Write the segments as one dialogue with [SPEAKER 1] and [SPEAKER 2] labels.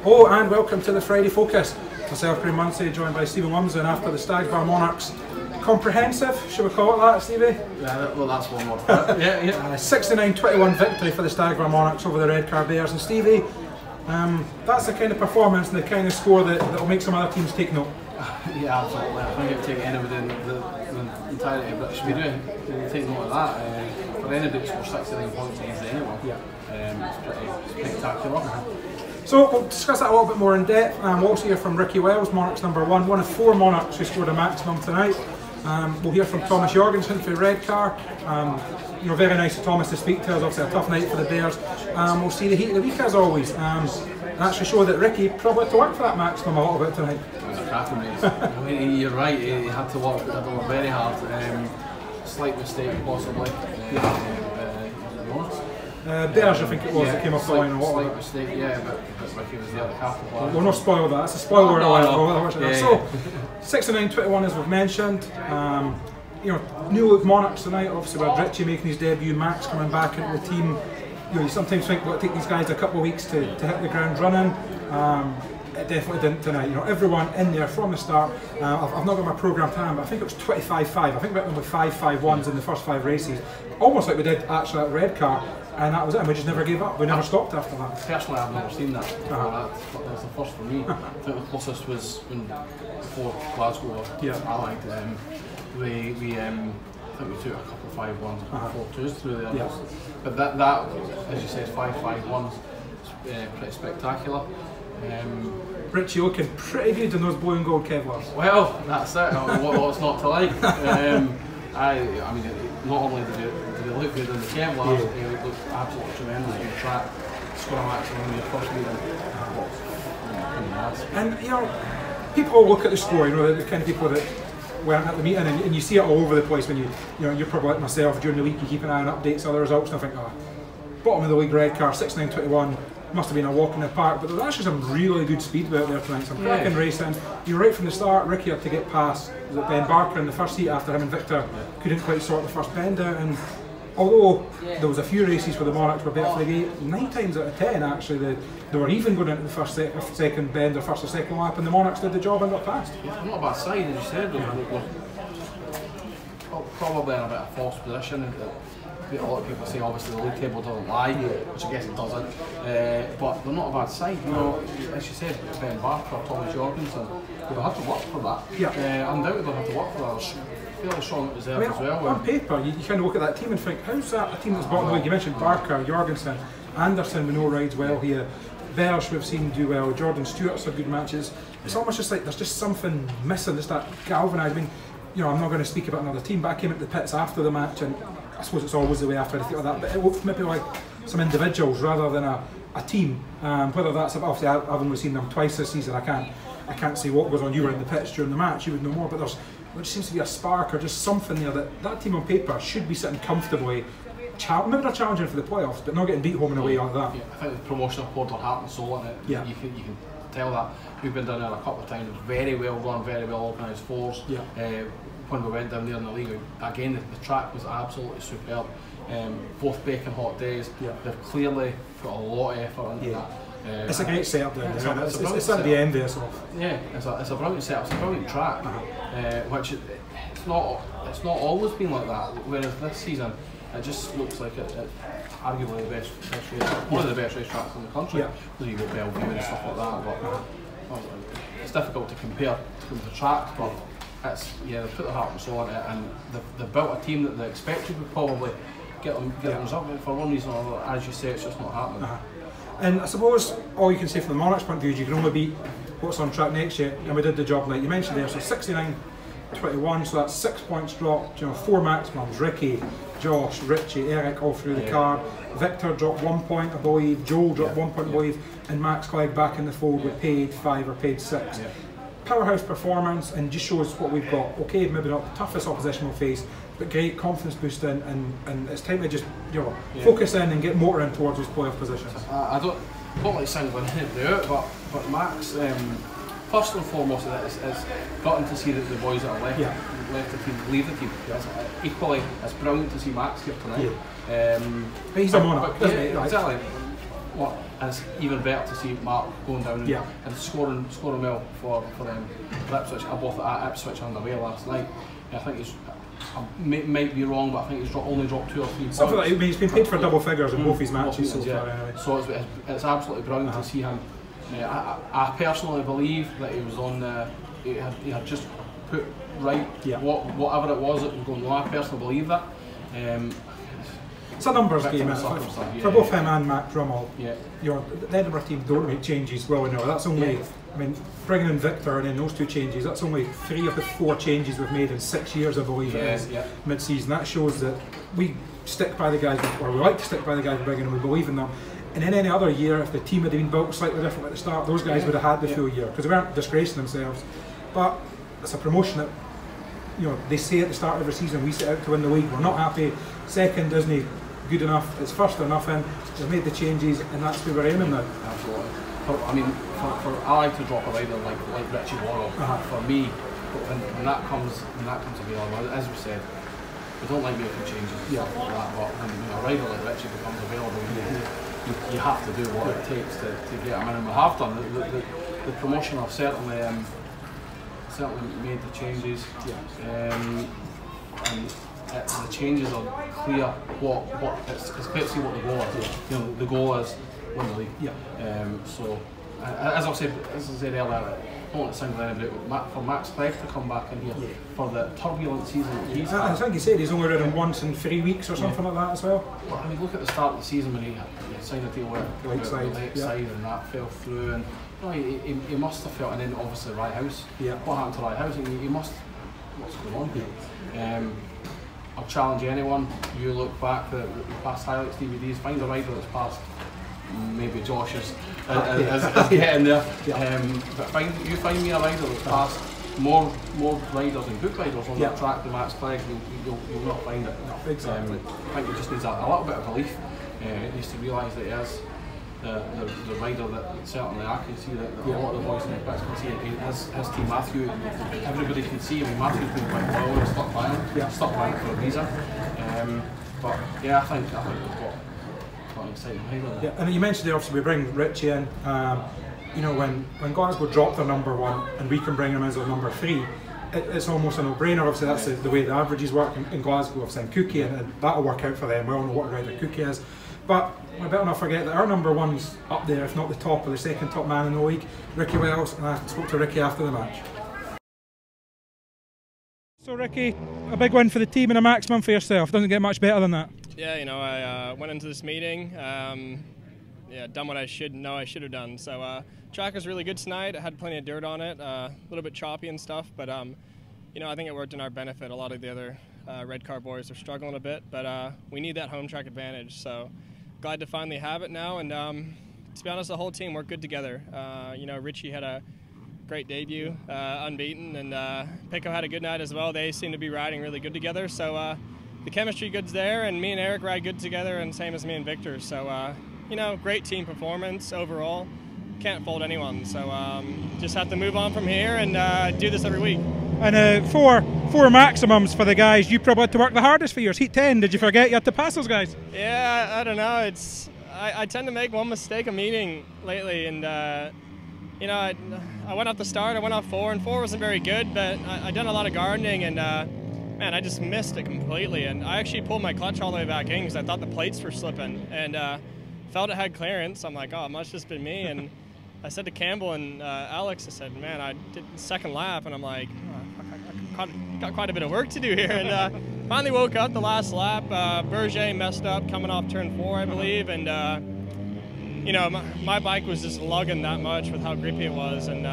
[SPEAKER 1] Oh, and welcome to the Friday Focus. Myself, Graham Munsey, joined by Stephen Wimson after the Staggs Bar Monarchs. Comprehensive, should we call it that, Stevie?
[SPEAKER 2] Yeah, well, that's one word for it. Yeah.
[SPEAKER 1] 69-21 victory for the Staggs Bar Monarchs over the Redcar Bears. And Stevie, that's the kind of performance and the kind of score that will make some other teams take note.
[SPEAKER 2] Yeah, absolutely. I think it would take anybody in the entirety of British media to take note of that. For anybody to score 69 points against anyone, it's pretty spectacular. So
[SPEAKER 1] we'll discuss that a little bit more in depth. We'll also hear from Ricky Wells, Monarchs number one of 4 Monarchs who scored a maximum tonight. We'll hear from Thomas Jorgensen for Redcar. Very nice of Thomas to speak to us. Obviously a tough night for the Bears. We'll see the heat of the week as always. Actually show that Ricky probably had to work for that maximum a little bit tonight.
[SPEAKER 2] It was a cracking race. You're right, he had to work very hard. Slight mistake possibly.
[SPEAKER 1] Bears, I think it was, that came off the line.
[SPEAKER 2] Slight mistake, but Ricky was there to capitalise.
[SPEAKER 1] We'll not spoil that, it's a spoiler alert.
[SPEAKER 2] No.
[SPEAKER 1] So, 69-21 as we've mentioned. New look Monarchs tonight, obviously with Richie making his debut, Max coming back into the team. You sometimes think it'll take these guys a couple of weeks to hit the ground running. It definitely didn't tonight. Everyone in there from the start. I've not got my programme to hand, but I think it was 25-5. I think we went with 5-5-1s in the first 5 races, almost like we did actually at Redcar, and that was it. And we just never gave up. We never stopped after that.
[SPEAKER 2] Personally, I've never seen that. That was the first for me. I think the closest was before Glasgow. Allied. I think we took a couple of 5-1s, a couple of 4-2s through there. But that, as you said, 5-5-1s, pretty spectacular.
[SPEAKER 1] Richie looking pretty good in those blue and gold Kevlars.
[SPEAKER 2] Well, that's it. What's not to like? I mean, not only did they look good in the Kevlars, they looked absolutely tremendous on the track. Score a maximum in your first meeting.
[SPEAKER 1] And people look at the score. The kind of people that weren't at the meeting, and you see it all over the place when you're probably like myself during the week. You keep an eye on updates, other results, and I think, bottom of the league Redcar, 69-21. Must have been a walk in the park, but there was actually some really good speed out there tonight, some cracking racing. You're right from the start. Ricky had to get past Ben Barker in the first heat after him and Victor couldn't quite sort the first bend out. And although there was a few races where the Monarchs were better for the gate, 9 times out of 10 actually they were even going into the first second bend or first or second lap, and the Monarchs did the job and got past.
[SPEAKER 2] Not a bad side, as you said. Probably in a bit of false position. A lot of people say obviously the league table doesn't lie, which I guess it doesn't, but they're not a bad side. As you said, Ben Barker, Thomas Jorgensen, they'll have to work for that. Undoubtedly they'll have to work for that. Fairly strong at reserve as well.
[SPEAKER 1] On paper, you kind of look at that team and think, how's that a team that's bottom of the league? You mentioned Barker, Jorgensen, Anderson, we know rides well here. Bears we've seen do well, Jordan Stewart's had good matches. It's almost just like there's just something missing, just that galvanised. I mean, I'm not going to speak about another team, but I came into the pits after the match, and I suppose it's always the way after anything like that, but it looked maybe like some individuals rather than a team. Whether that's, obviously I've only seen them twice this season, I can't say what goes on. You were in the pitch during the match, you would know more, but there just seems to be a spark or just something there that team on paper should be sitting comfortably. Maybe they're challenging for the playoffs, but not getting beat home and away like that.
[SPEAKER 2] I think the promotional board are heart and soul in it. You can tell that. We've been down there a couple of times, very well run, very well organised force. When we went down there in the league, again the track was absolutely superb. Both baking hot days, they've clearly put a lot of effort into that.
[SPEAKER 1] It's a great setup down there. It's something to be envious of.
[SPEAKER 2] Yeah, it's a brilliant setup. It's a brilliant track, which it's not always been like that. Whereas this season, it just looks like it's arguably the best race, one of the best racetracks in the country. Because you've got Bellevue and stuff like that, but it's difficult to compare to the track. But they put their heart and soul in it, and they've built a team that they expected would probably get them up. For one reason or another, as you say, it's just not happening.
[SPEAKER 1] And I suppose all you can say from the Monarchs point of view is you can only beat what's on track next year, and we did the job like you mentioned there. So 69-21, so that's 6 points dropped. 4 maximums. Ricky, Josh, Richie, Eric all through the card. Victor dropped 1 point, I believe. Joel dropped 1 point, I believe, and Max Clegg back in the fold with paid 5 or paid 6. Powerhouse performance, and just shows what we've got. Okay, maybe not the toughest opposition we'll face, but great confidence boosting, and it's time to just focus in and get motoring towards those playoff positions.
[SPEAKER 2] I don't like singling anybody out, but Max, first and foremost, is gutting to see that the boys that are left the team leave the team. Equally, it's brilliant to see Max here tonight.
[SPEAKER 1] But he's a Monarch, isn't he?
[SPEAKER 2] Exactly. What? and it's even better to see Mark going down and scoring well for them. Ipswich. I both at Ipswich on the way last night. I think he's, might be wrong, but I think he's only dropped 2 or 3 points.
[SPEAKER 1] Something like, I mean, he's been paid for double figures in both his matches so far. Anyway.
[SPEAKER 2] So it's absolutely brilliant to see him. I personally believe that he was on the. He had just put right whatever it was that was going on. I personally believe that.
[SPEAKER 1] It's a numbers game for both him and Matt Drummond. The Edinburgh team don't make changes well enough. That's only, I mean, bringing in Victor and then those 2 changes, that's only 3 of the 4 changes we've made in 6 years, I believe it is, mid-season. That shows that we stick by the guys, or we like to stick by the guys we're bringing, and we believe in them. And in any other year, if the team had been built slightly different at the start, those guys would have had the full year, because they weren't disgracing themselves. But it's a promotion that, you know, they say at the start of every season, we set out to win the league, we're not happy, second isn't good enough, it's first or nothing, we've made the changes, and that's where we're aiming now.
[SPEAKER 2] Absolutely. I mean, I like to drop a rider like Richie Worrell. For me, when that comes available, as we said, we don't like making changes and stuff like that, but when a rider like Richie becomes available, you have to do what it takes to get him in, and we have done. The promotion have certainly made the changes, and the changes are clear what it's clear to see what the goal is. You know, the goal is win the league. So as I said earlier, I don't want to sound very but for Max Clegg to come back in here for the turbulent season he's had.
[SPEAKER 1] I think he said he's only ridden once in 3 weeks or something like that as well.
[SPEAKER 2] Well, I mean, look at the start of the season when he signed a deal with Lakeside and that fell through, and you know, he must have felt, and then obviously Rye House. What happened to Rye House? He must. What's going on here? I'll challenge anyone. You look back at the past highlights DVDs, find a rider that's passed. Maybe Josh is getting there. But find me a rider that's passed more riders and good riders on that track than Max Clegg. You'll not find it.
[SPEAKER 1] Exactly.
[SPEAKER 2] I think he just needs a little bit of belief. He needs to realise that he is the rider that certainly I can see that a lot of the boys in the pits can see. His team Matthew, everybody can see. I mean, Matthew's been quite loyal and stuck by him for a reason. But yeah, I think we've got an exciting rider.
[SPEAKER 1] And you mentioned there, obviously we bring Richie in. You know, when Glasgow drop their number 1 and we can bring him as their number 3, it's almost a no-brainer. Obviously that's the way the averages work in Glasgow. I've sent Cookie, and that'll work out for them. We all know what a rider Cookie is. But we better not forget that our number 1's up there, if not the top, or the second top man in the league, Ricky Wells, and I spoke to Ricky after the match. So Ricky, a big win for the team and a maximum for yourself. Doesn't get much better than that.
[SPEAKER 3] Yeah, you know, I went into this meeting, done what I should have done. So track was really good tonight. It had plenty of dirt on it, a little bit choppy and stuff, but you know, I think it worked in our benefit. A lot of the other Redcar boys are struggling a bit, but we need that home track advantage. So glad to finally have it now, and to be honest, the whole team worked good together. You know, Richie had a great debut, unbeaten, and Pico had a good night as well. They seem to be riding really good together, so the chemistry good's there, and me and Eric ride good together, and same as me and Victor. So you know, great team performance overall. Can't fault anyone, so just have to move on from here and do this every week.
[SPEAKER 1] And four maximums for the guys. You probably had to work the hardest for yours. Heat 10, did you forget you had to pass those guys?
[SPEAKER 3] Yeah, I don't know. I tend to make one mistake a meeting lately, and you know, I went off the start. I went off 4, and 4 wasn't very good, but I done a lot of gardening, and man, I just missed it completely. And I actually pulled my clutch all the way back in because I thought the plates were slipping, and felt it had clearance. I'm like, oh, it must have just been me. And I said to Campbell and Alex, I said, man, I did the second lap, and I'm like, oh, I got quite a bit of work to do here. And finally woke up the last lap. Berger messed up coming off turn 4, I believe, and you know, my bike was just lugging that much with how grippy it was, and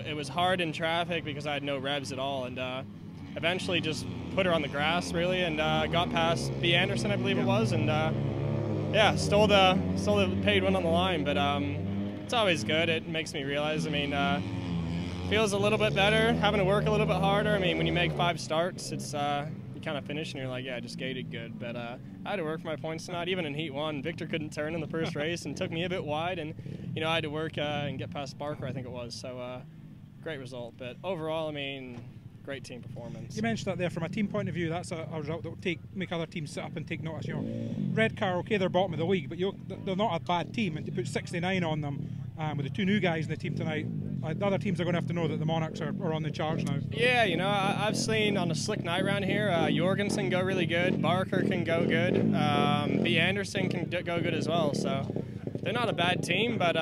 [SPEAKER 3] it was hard in traffic because I had no revs at all, and eventually just put her on the grass really, and got past B. Anderson, I believe it was, and yeah, stole the paid win on the line, but it's always good. It makes me realize, I mean, feels a little bit better, having to work a little bit harder. I mean, when you make 5 starts, it's you kind of finish and you're like, yeah, I just gated good. But I had to work for my points tonight. Even in Heat 1, Victor couldn't turn in the first race and took me a bit wide, and you know, I had to work and get past Barker, I think it was. So great result. But overall, I mean, great team performance.
[SPEAKER 1] You mentioned that there. From a team point of view, that's a result that will make other teams sit up and take notice. You know, Redcar, okay, they're bottom of the league, but they're not a bad team, and to put 69 on them with the 2 new guys in the team tonight, the other teams are going to have to know that the Monarchs are on the charge now.
[SPEAKER 3] Yeah, you know, I've seen on a slick night around here, Jorgensen go really good, Barker can go good, B. Anderson can go good as well. So they're not a bad team, but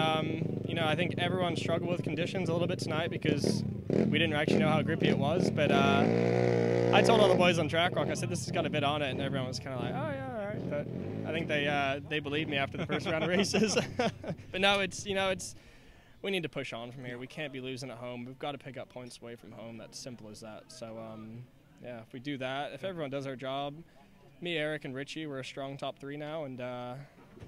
[SPEAKER 3] you know, I think everyone struggled with conditions a little bit tonight because we didn't actually know how grippy it was. But I told all the boys on Track Rock, I said, this has got a bit on it, and everyone was kind of like, oh yeah, all right. But I think they believed me after the first round of races. But no, we need to push on from here. We can't be losing at home. We've got to pick up points away from home. That's simple as that. So yeah, if we do that, if everyone does our job, me, Eric, and Richie, we're a strong top 3 now, and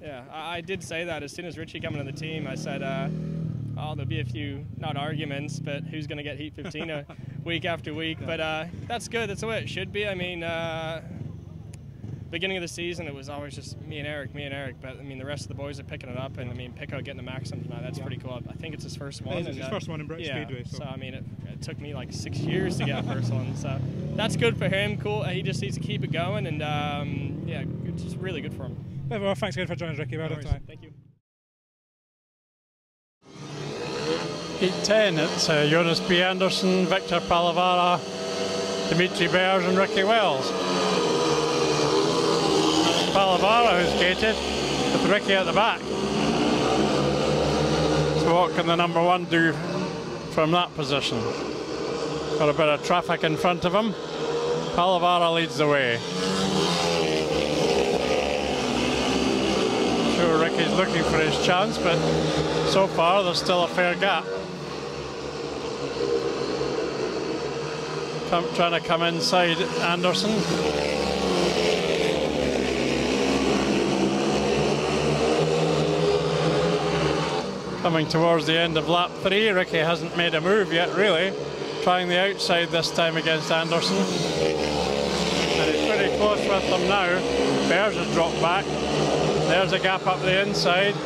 [SPEAKER 3] yeah, I did say that as soon as Richie came into the team. I said, oh, there'll be a few, not arguments, but who's going to get Heat 15 week after week. But that's good. That's the way it should be. I mean, beginning of the season, it was always just me and Eric. But I mean, the rest of the boys are picking it up, and I mean, Pico getting the Maxim tonight. That's pretty cool. I think it's his first one.
[SPEAKER 1] It's his first one in British Speedway.
[SPEAKER 3] So I mean, it took me like 6 years to get a first one. So that's good for him. Cool. He just needs to keep it going, and yeah, it's just really good for him.
[SPEAKER 1] Well, thanks again for joining us, Ricky. Well done tonight.
[SPEAKER 3] Thank you.
[SPEAKER 4] Heat 10, it's Jonas B. Anderson, Victor Palavara, Dimitri Bears and Ricky Wells. Palavara who's gated with Ricky at the back. So what can the number 1 do from that position? Got a bit of traffic in front of him. Palavara leads the way. Sure, Ricky's looking for his chance, but so far there's still a fair gap. Trying to come inside Anderson. Coming towards the end of lap 3, Ricky hasn't made a move yet, really. Trying the outside this time against Anderson. And he's pretty close with them now. Bears has dropped back. There's a gap up the inside.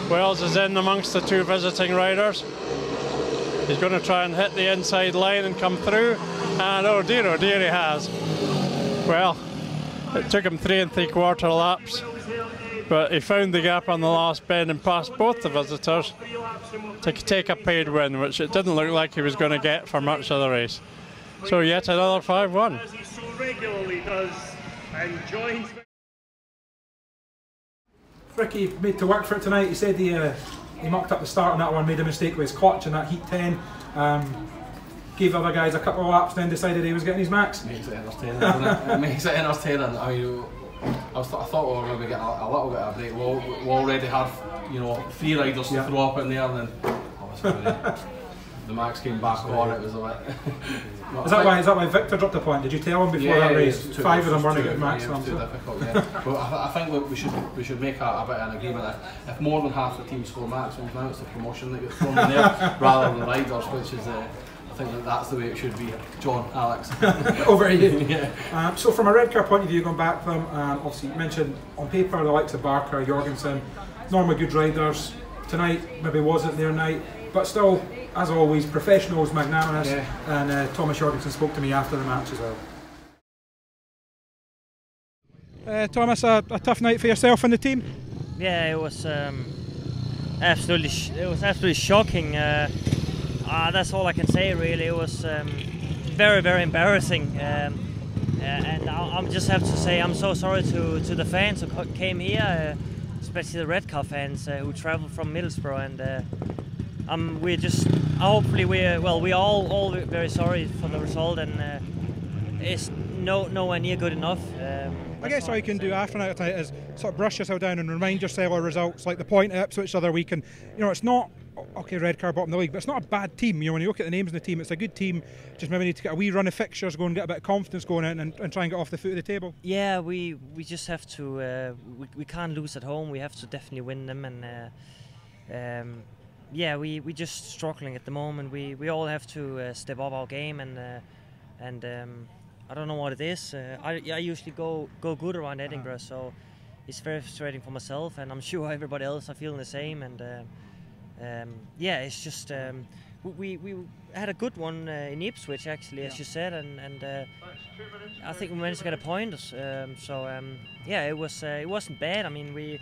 [SPEAKER 4] Wells is in amongst the 2 visiting riders. He's going to try and hit the inside line and come through. And oh dear, he has. Well, it took him 3 3/4 laps. But he found the gap on the last bend and passed both the visitors to take a paid win, which it didn't look like he was going to get for much of the race. So yet another 5-1.
[SPEAKER 5] As he so regularly does, and joins.
[SPEAKER 1] Ricky made to work for it tonight. He said he mucked up the start on that one, made a mistake with his clutch in that Heat 10. Gave other guys a couple of laps, then decided he was getting his max.
[SPEAKER 2] Makes it entertaining, doesn't it? It makes it entertaining. I mean, I thought we were going to get a little bit of a break. We already had, you know, 3 riders to throw up in there, and then obviously the max came back on. It was a bit.
[SPEAKER 1] Is that why Victor dropped a point? Did you tell him before that race? 5 of them weren't getting max.
[SPEAKER 2] It was too difficult. Yeah. But I think we should make a bit of an agreement. If more than half the team score maximums now, it's the promotion that gets thrown in there rather than the riders, which is. I think that's the way it should be. John, Alex.
[SPEAKER 1] Over here.
[SPEAKER 2] Yeah.
[SPEAKER 1] So from a Redcar point of view, going back to them, obviously you mentioned on paper the likes of Barker, Jorgensen, normally good riders. Tonight maybe wasn't their night, but still, as always, professionals, magnanimous. Yeah. And Thomas Jorgensen spoke to me after the match as well. Thomas, a tough night for yourself and the team?
[SPEAKER 6] Yeah, it was absolutely shocking. That's all I can say, really. It was very, very embarrassing, and I just have to say I'm so sorry to the fans who came here, especially the Redcar fans who travelled from Middlesbrough, and we're all very sorry for the result, and it's nowhere near good enough.
[SPEAKER 1] I guess all you can do after night tonight is sort of brush yourself down and remind yourself of results, like the point at Ipswich the other week, and you know it's not. Okay, Redcar bottom of the league, but it's not a bad team. You know, when you look at the names in the team, it's a good team. Just maybe need to get a wee run of fixtures going, get a bit of confidence going in, and try and get off the foot of the table.
[SPEAKER 6] Yeah, we just have to. We can't lose at home. We have to definitely win them, and yeah, we just struggling at the moment. We all have to step up our game, and I don't know what it is. I usually go good around Edinburgh, so it's very frustrating for myself, and I'm sure everybody else are feeling the same. And yeah, it's just we had a good one in Ipswich actually, as you said, and I think we managed to get a point. Yeah, it wasn't bad. I mean,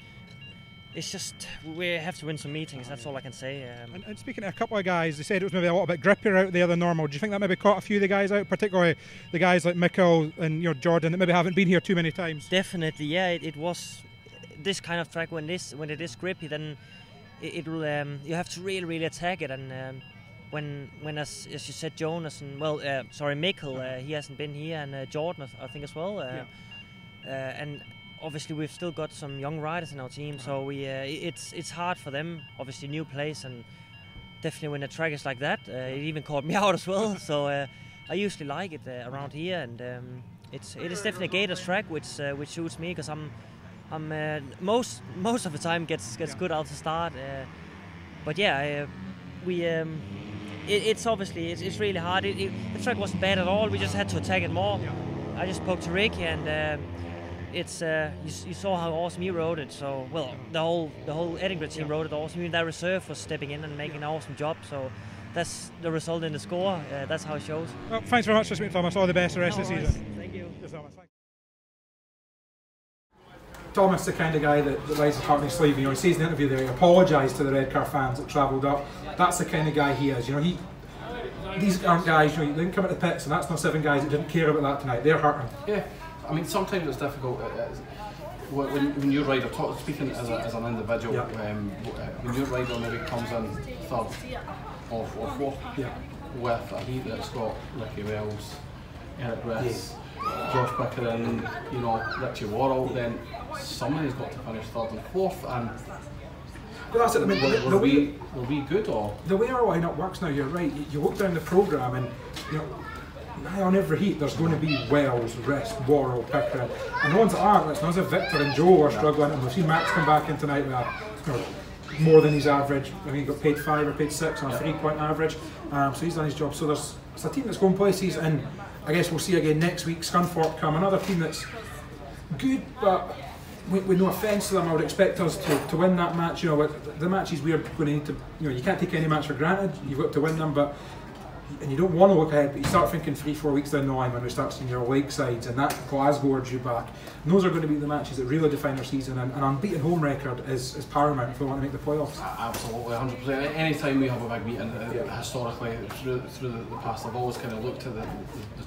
[SPEAKER 6] it's just we have to win some meetings. That's all I can say.
[SPEAKER 1] And speaking to a couple of guys, they said it was maybe a little bit grippier out there than normal. Do you think that maybe caught a few of the guys out, particularly the guys like Mikkel and Jordan that maybe haven't been here too many times?
[SPEAKER 6] Definitely, yeah. It was this kind of track when it is grippy, then it'll you have to really attack it. And when as you said, Jonas and Mikkel, he hasn't been here, and Jordan I think as well. And obviously we've still got some young riders in our team, so it's hard for them. Obviously new place, and definitely when the track is like that, it even caught me out as well. So I usually like it around here, and it is definitely a Gators track, which suits me, because I'm most of the time gets good out to start. But yeah, it's obviously it's really hard. The track wasn't bad at all. We just had to attack it more. I just spoke to Ricky, and it's you saw how awesome he rode it. So the whole Edinburgh team rode it awesome. Even that reserve was stepping in and making an awesome job. So that's the result in the score. That's how it shows.
[SPEAKER 1] Well, thanks very much for speaking, Thomas. All the best the rest of the season.
[SPEAKER 6] Thank you.
[SPEAKER 1] Cheers, Thomas. Thomas, the kind of guy that rides his heart on his sleeve. He says in the interview there, he apologised to the Redcar fans that travelled up. That's the kind of guy he is. These aren't guys. You didn't come at the pits, and that's not 7 guys that didn't care about that tonight. They're hurting.
[SPEAKER 2] Yeah, I mean sometimes it's difficult when your rider, speaking as an individual, when your rider maybe comes in 3rd or 4th with a heat that's got Ricky Wells, Eric Riss, Josh Pickering, Richie Worrell, then somebody's got to finish 3rd and 4th, and
[SPEAKER 1] but that's it. I mean,
[SPEAKER 2] will we good, or
[SPEAKER 1] the way our lineup works now? You're right. You look down the programme, and on every heat there's going to be Wells, Riss, Worrell, Pickering, and the ones that aren't, it's not as if Victor and Joe are struggling. And we've seen Max come back in tonight with more than his average. I mean, he got paid 5 or paid 6 on a 3-point average, so he's done his job. So it's a team that's going places, and I guess we'll see again next week. Scunthorpe come, another team that's good, but with no offence to them, I would expect us to win that match. The matches we're going to need to, you can't take any match for granted. You've got to win them, and you don't want to look ahead, but you start thinking 3-4 weeks down the line when we start seeing your leg sides, and that Glasgow or you back. And those are going to be the matches that really define our season, and an unbeaten home record is paramount if we want to make the playoffs.
[SPEAKER 2] Absolutely, 100%. Any time we have a big meeting, historically through the past, I've always kind of looked at the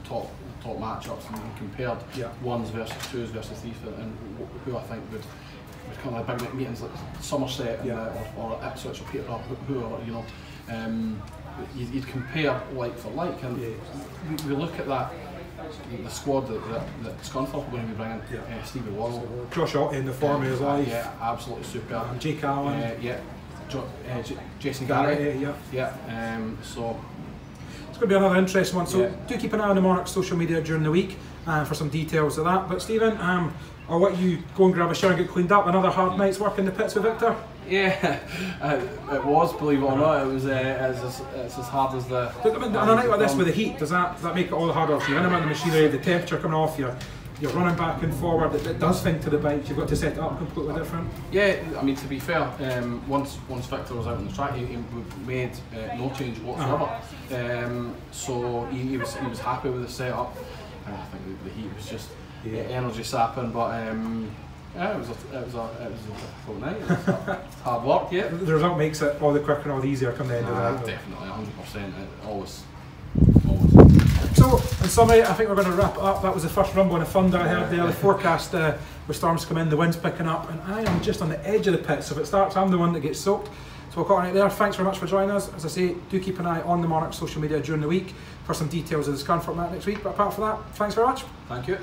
[SPEAKER 2] top matchups and compared ones versus twos versus threes, and who I think would kind of big meetings like Somerset or Ipswich or Peterborough, who are you'd compare like for like, and we look at that. The squad that Scunthorpe are going to be bringing, Stevie Worrell,
[SPEAKER 1] Josh Otten in the form of his life,
[SPEAKER 2] absolutely superb.
[SPEAKER 1] Jake Allen,
[SPEAKER 2] Jason Garrett, so
[SPEAKER 1] it's going to be another interesting one. So do keep an eye on the Monarchs social media during the week for some details of that. But Stephen, I'll let you go and grab a shower and get cleaned up. Another hard night's work in the pits with Victor.
[SPEAKER 2] Yeah, it was, believe it or not. It was it's as hard as the.
[SPEAKER 1] But, I mean, on a night like this with the heat, does that make it all the harder for you? When the machinery, the temperature coming off, you're running back and forward. It does think to the bike. You've got to set it up completely different.
[SPEAKER 2] Yeah, I mean, to be fair, once Victor was out on the track, he made no change whatsoever. So he was happy with the setup. I think the heat was just energy sapping, but. Yeah, it was a difficult night. It was hard work, yeah.
[SPEAKER 1] The result makes it all the quicker and all the easier come the end of that.
[SPEAKER 2] Definitely, 100%. Always.
[SPEAKER 1] So, in summary, I think we're going to wrap it up. That was the first rumble and a thunder I heard there. The forecast with storms come in, the wind's picking up, and I am just on the edge of the pit. So if it starts, I'm the one that gets soaked. So we'll cut it right there. Thanks very much for joining us. As I say, do keep an eye on the Monarchs social media during the week for some details of the Scunthorpe match next week. But apart from that, thanks very much.
[SPEAKER 2] Thank you.